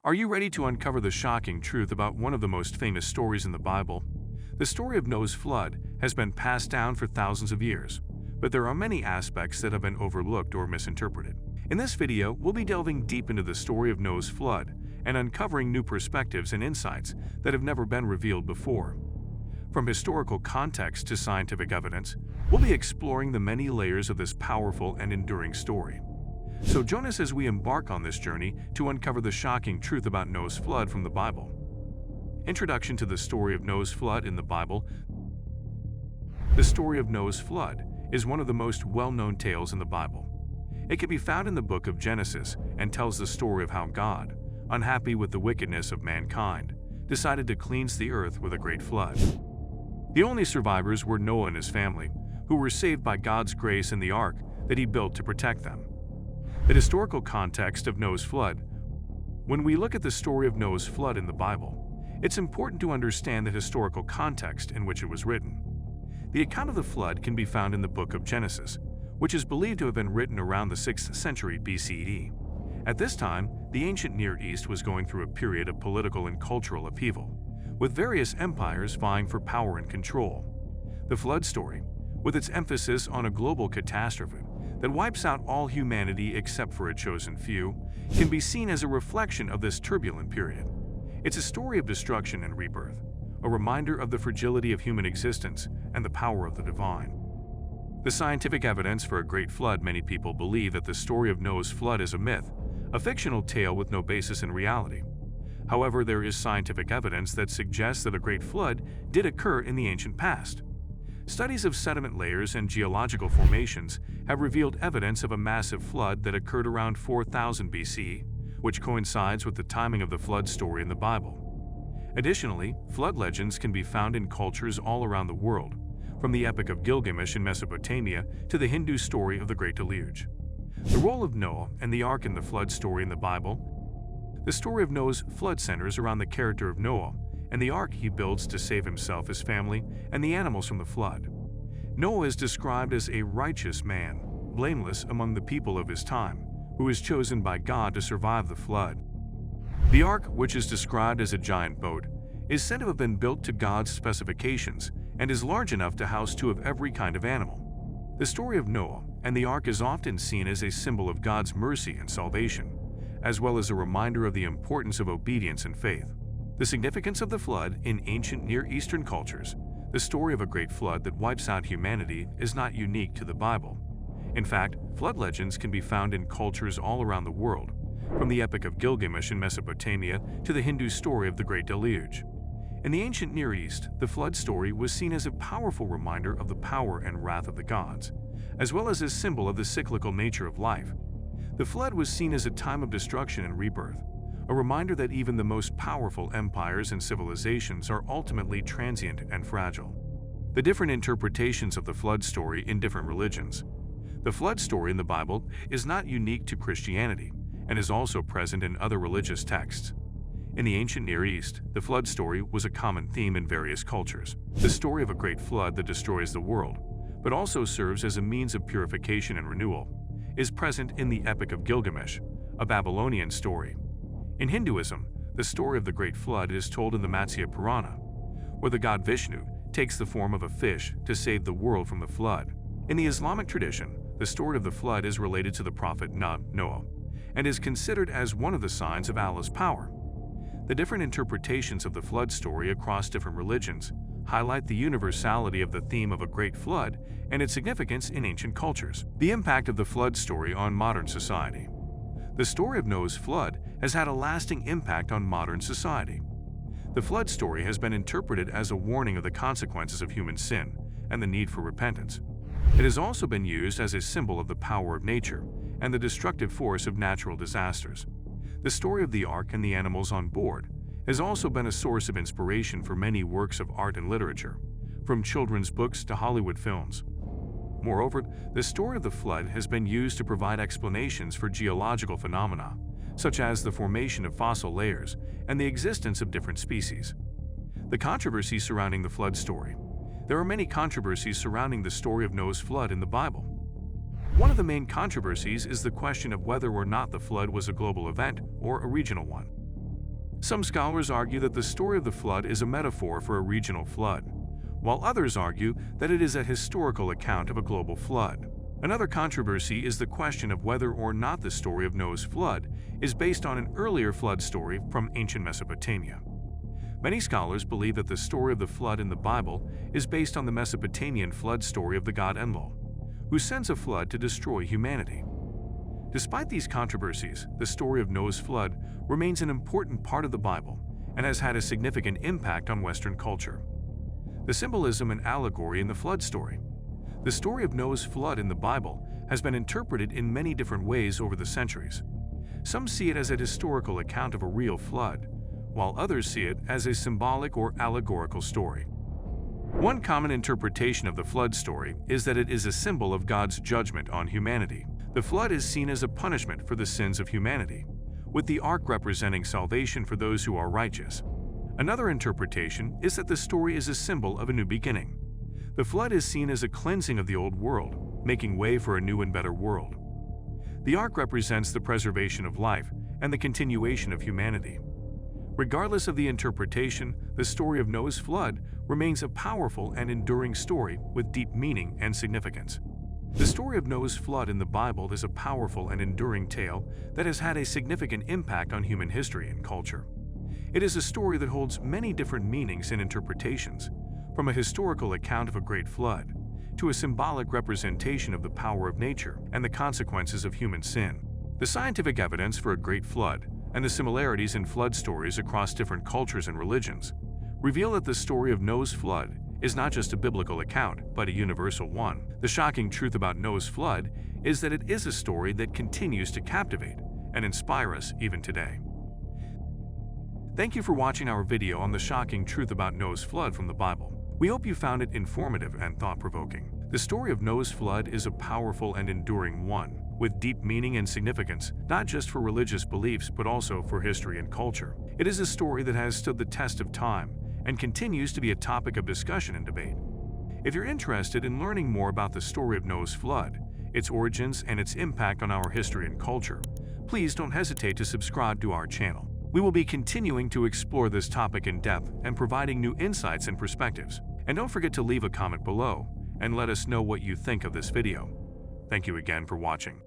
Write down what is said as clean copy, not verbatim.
Are you ready to uncover the shocking truth about one of the most famous stories in the Bible? The story of Noah's flood has been passed down for thousands of years, but there are many aspects that have been overlooked or misinterpreted. In this video, we'll be delving deep into the story of Noah's flood and uncovering new perspectives and insights that have never been revealed before. From historical context to scientific evidence, we'll be exploring the many layers of this powerful and enduring story. So join us as we embark on this journey to uncover the shocking truth about Noah's flood from the Bible. Introduction to the story of Noah's flood in the Bible. The story of Noah's flood is one of the most well-known tales in the Bible. It can be found in the book of Genesis and tells the story of how God, unhappy with the wickedness of mankind, decided to cleanse the earth with a great flood. The only survivors were Noah and his family, who were saved by God's grace in the ark that he built to protect them. The historical context of Noah's flood. When we look at the story of Noah's flood in the Bible, it's important to understand the historical context in which it was written. The account of the flood can be found in the book of Genesis, which is believed to have been written around the 6th century BCE. At this time, the ancient Near East was going through a period of political and cultural upheaval, with various empires vying for power and control. The flood story, with its emphasis on a global catastrophe that wipes out all humanity except for a chosen few, can be seen as a reflection of this turbulent period. It's a story of destruction and rebirth, a reminder of the fragility of human existence and the power of the divine. The scientific evidence for a great flood. Many people believe that the story of Noah's flood is a myth, a fictional tale with no basis in reality. However, there is scientific evidence that suggests that a great flood did occur in the ancient past. Studies of sediment layers and geological formations have revealed evidence of a massive flood that occurred around 4000 BC, which coincides with the timing of the flood story in the Bible. Additionally, flood legends can be found in cultures all around the world, from the Epic of Gilgamesh in Mesopotamia to the Hindu story of the Great Deluge. The role of Noah and the ark in the flood story in the Bible. The story of Noah's flood centers around the character of Noah and the ark he builds to save himself, his family, and the animals from the flood. Noah is described as a righteous man, blameless among the people of his time, who is chosen by God to survive the flood. The ark, which is described as a giant boat, is said to have been built to God's specifications and is large enough to house two of every kind of animal. The story of Noah and the ark is often seen as a symbol of God's mercy and salvation, as well as a reminder of the importance of obedience and faith. The significance of the flood in ancient Near Eastern cultures. The story of a great flood that wipes out humanity is not unique to the Bible. In fact, flood legends can be found in cultures all around the world, from the Epic of Gilgamesh in Mesopotamia to the Hindu story of the Great Deluge. In the ancient Near East, the flood story was seen as a powerful reminder of the power and wrath of the gods, as well as a symbol of the cyclical nature of life. The flood was seen as a time of destruction and rebirth, a reminder that even the most powerful empires and civilizations are ultimately transient and fragile. The different interpretations of the flood story in different religions. The flood story in the Bible is not unique to Christianity and is also present in other religious texts. In the ancient Near East, the flood story was a common theme in various cultures. The story of a great flood that destroys the world, but also serves as a means of purification and renewal, is present in the Epic of Gilgamesh, a Babylonian story. In Hinduism, the story of the Great Flood is told in the Matsya Purana, where the god Vishnu takes the form of a fish to save the world from the flood. In the Islamic tradition, the story of the flood is related to the prophet Noah and is considered as one of the signs of Allah's power. The different interpretations of the flood story across different religions highlight the universality of the theme of a great flood and its significance in ancient cultures. The impact of the flood story on modern society. The story of Noah's flood has had a lasting impact on modern society. The flood story has been interpreted as a warning of the consequences of human sin and the need for repentance. It has also been used as a symbol of the power of nature and the destructive force of natural disasters. The story of the ark and the animals on board has also been a source of inspiration for many works of art and literature, from children's books to Hollywood films. Moreover, the story of the flood has been used to provide explanations for geological phenomena, such as the formation of fossil layers and the existence of different species. The controversies surrounding the flood story. There are many controversies surrounding the story of Noah's flood in the Bible. One of the main controversies is the question of whether or not the flood was a global event or a regional one. Some scholars argue that the story of the flood is a metaphor for a regional flood, while others argue that it is a historical account of a global flood. Another controversy is the question of whether or not the story of Noah's flood is based on an earlier flood story from ancient Mesopotamia. Many scholars believe that the story of the flood in the Bible is based on the Mesopotamian flood story of the god Enlil, who sends a flood to destroy humanity. Despite these controversies, the story of Noah's flood remains an important part of the Bible and has had a significant impact on Western culture. The symbolism and allegory in the flood story. The story of Noah's flood in the Bible has been interpreted in many different ways over the centuries. Some see it as a historical account of a real flood, while others see it as a symbolic or allegorical story. One common interpretation of the flood story is that it is a symbol of God's judgment on humanity. The flood is seen as a punishment for the sins of humanity, with the ark representing salvation for those who are righteous. Another interpretation is that the story is a symbol of a new beginning. The flood is seen as a cleansing of the old world, making way for a new and better world. The ark represents the preservation of life and the continuation of humanity. Regardless of the interpretation, the story of Noah's flood remains a powerful and enduring story with deep meaning and significance. The story of Noah's flood in the Bible is a powerful and enduring tale that has had a significant impact on human history and culture. It is a story that holds many different meanings and interpretations, from a historical account of a great flood to a symbolic representation of the power of nature and the consequences of human sin. The scientific evidence for a great flood and the similarities in flood stories across different cultures and religions reveal that the story of Noah's flood is not just a biblical account, but a universal one. The shocking truth about Noah's flood is that it is a story that continues to captivate and inspire us even today. Thank you for watching our video on the shocking truth about Noah's flood from the Bible. We hope you found it informative and thought-provoking. The story of Noah's flood is a powerful and enduring one, with deep meaning and significance, not just for religious beliefs but also for history and culture. It is a story that has stood the test of time and continues to be a topic of discussion and debate. If you're interested in learning more about the story of Noah's flood, its origins, and its impact on our history and culture, please don't hesitate to subscribe to our channel. We will be continuing to explore this topic in depth and providing new insights and perspectives. And don't forget to leave a comment below and let us know what you think of this video. Thank you again for watching.